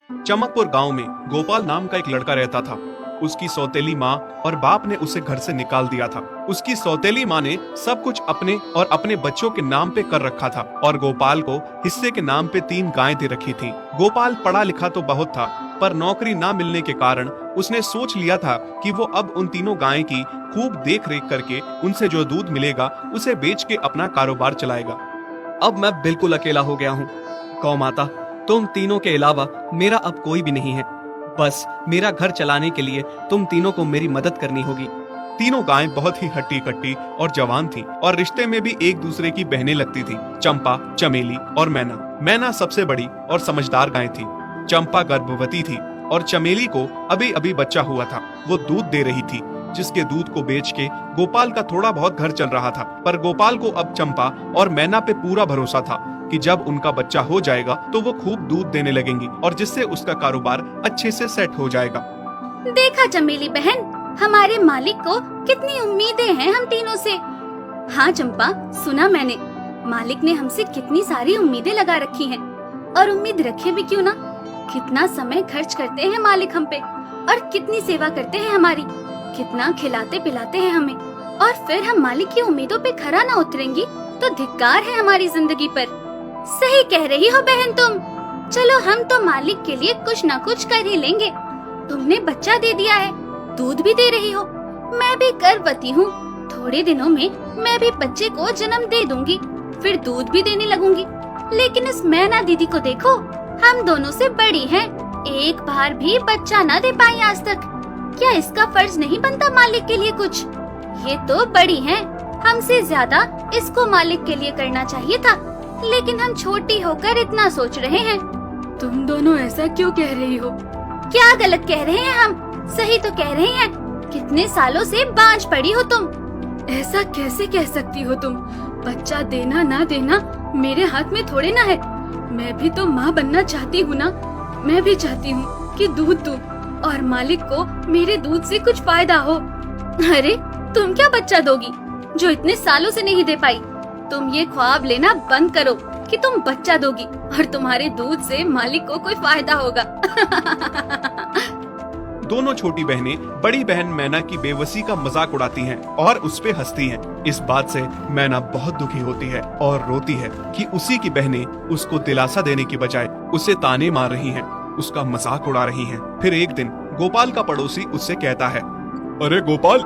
चमकपुर गांव में गोपाल नाम का एक लड़का रहता था। उसकी सौतेली माँ और बाप ने उसे घर से निकाल दिया था। उसकी सौतेली माँ ने सब कुछ अपने और अपने बच्चों के नाम पे कर रखा था और गोपाल को हिस्से के नाम पे 3 गायें दे रखी थी। गोपाल पढ़ा लिखा तो बहुत था, पर नौकरी ना मिलने के कारण उसने सोच लिया था कि वो अब उन तीनों गायें की खूब देख रेख करके उनसे जो दूध मिलेगा उसे बेच के अपना कारोबार चलाएगा। अब मैं बिल्कुल अकेला हो गया हूँ। गौ माता, तुम तीनों के अलावा मेरा अब कोई भी नहीं है। बस मेरा घर चलाने के लिए तुम तीनों को मेरी मदद करनी होगी। तीनों गायें बहुत ही हट्टी कट्टी और जवान थीं और रिश्ते में भी एक दूसरे की बहनें लगती थीं। चंपा, चमेली और मैना। मैना सबसे बड़ी और समझदार गाय थी। चंपा गर्भवती थी और चमेली को अभी अभी बच्चा हुआ था। वो दूध दे रही थी, जिसके दूध को बेच के गोपाल का थोड़ा बहुत घर चल रहा था। पर गोपाल को अब चंपा और मैना पे पूरा भरोसा था कि जब उनका बच्चा हो जाएगा तो वो खूब दूध देने लगेंगी और जिससे उसका कारोबार अच्छे से सेट हो जाएगा। देखा चमेली बहन, हमारे मालिक को कितनी उम्मीदें हैं हम तीनों से। हाँ चंपा, सुना मैंने, मालिक ने हमसे कितनी सारी उम्मीदें लगा रखी हैं। और उम्मीद रखे भी क्यों ना, कितना समय खर्च करते हैं मालिक हम पे और कितनी सेवा करते हैं हमारी, कितना खिलाते पिलाते हैं हमें। और फिर हम मालिक की उम्मीदों पे खरा ना उतरेंगी तो धिक्कार है हमारी जिंदगी पर। सही कह रही हो बहन तुम। चलो हम तो मालिक के लिए कुछ ना कुछ कर ही लेंगे। तुमने बच्चा दे दिया है, दूध भी दे रही हो, मैं भी गर्भवती हूँ। थोड़े दिनों में मैं भी बच्चे को जन्म दे दूंगी, फिर दूध भी देने लगूंगी। लेकिन इस मैना दीदी को देखो, हम दोनों से बड़ी हैं, एक बार भी बच्चा ना दे पाई आज तक। क्या इसका फर्ज नहीं बनता मालिक के लिए कुछ? ये तो बड़ी हैं, हमसे ज्यादा इसको मालिक के लिए करना चाहिए था। लेकिन हम छोटी होकर इतना सोच रहे हैं। तुम दोनों ऐसा क्यों कह रही हो? क्या गलत कह रहे हैं हम? सही तो कह रहे हैं। कितने सालों से बांझ पड़ी हो तुम। ऐसा कैसे कह सकती हो तुम? बच्चा देना ना देना मेरे हाथ में थोड़े ना है। मैं भी तो माँ बनना चाहती हूँ ना। मैं भी चाहती हूँ कि दूध दूँ और मालिक को मेरे दूध से कुछ फायदा हो। अरे तुम क्या बच्चा दोगी जो इतने सालों से नहीं दे पाई? तुम ये ख्वाब लेना बंद करो कि तुम बच्चा दोगी और तुम्हारे दूध से मालिक को कोई फायदा होगा। दोनों छोटी बहनें बड़ी बहन मैना की बेबसी का मजाक उड़ाती हैं और उस पे हंसती हैं। इस बात से मैना बहुत दुखी होती है और रोती है कि उसी की बहनें उसको दिलासा देने की बजाय उसे ताने मार रही हैं, उसका मजाक उड़ा रही हैं। फिर एक दिन गोपाल का पड़ोसी उससे कहता है, अरे गोपाल,